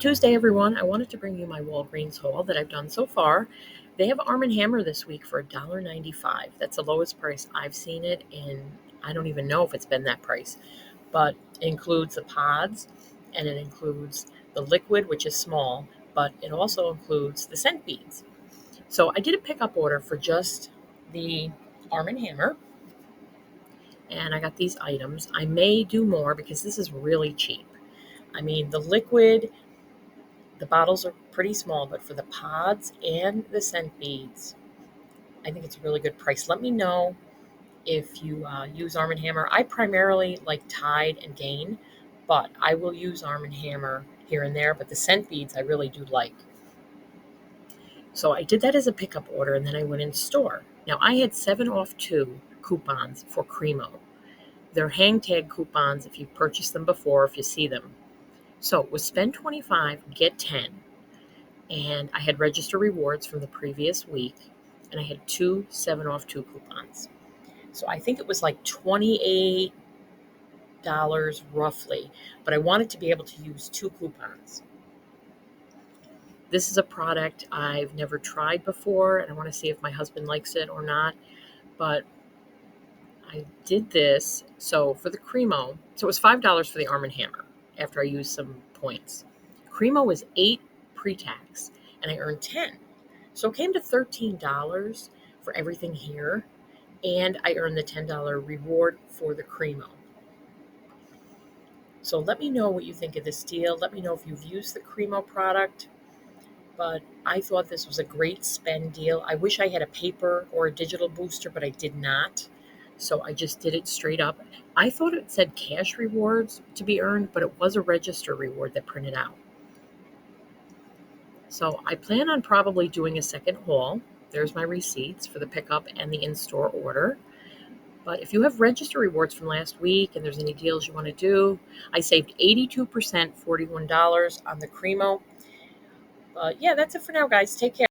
Tuesday, everyone. I wanted to bring you my Walgreens haul that I've done so far. They have Arm& Hammer this week for $1.95. That's the lowest price I've seen it, and I don't even know if it's been that price. But it includes the pods, and it includes the liquid, which is small, but it also includes the scent beads. So I did a pickup order for just the Arm& Hammer, and I got these items. I may do more because this is really cheap. I mean, the liquid, the bottles are pretty small, but for the pods and the scent beads, I think it's a really good price. Let me know if you use Arm& Hammer. I primarily like Tide and Gain, but I will use Arm& Hammer here and there. But the scent beads I really do like. So I did that as a pickup order, and then I went in store. Now I had 7 off 2 coupons for Cremo. They're hang tag coupons if you purchased them before, if you see them. So it was spend 25, get 10. And I had register rewards from the previous week, and I had 2 7 off 2 coupons. So I think it was like $28 roughly, but I wanted to be able to use 2 coupons. This is a product I've never tried before, and I want to see if my husband likes it or not, but I did this. So for the Cremo, so it was $5 for the Arm& Hammer after I used some points. Cremo was 8 pre-tax, and I earned 10. So it came to $13 for everything here, and I earned the $10 reward for the Cremo. So let me know what you think of this deal. Let me know if you've used the Cremo product, but I thought this was a great spend deal. I wish I had a paper or a digital booster, but I did not. So I just did it straight up. I thought it said cash rewards to be earned, but it was a register reward that printed out. So I plan on probably doing a second haul. There's my receipts for the pickup and the in-store order. But if you have register rewards from last week and there's any deals you want to do, I saved 82%, $41 on the Cremo. But yeah, that's it for now, guys. Take care.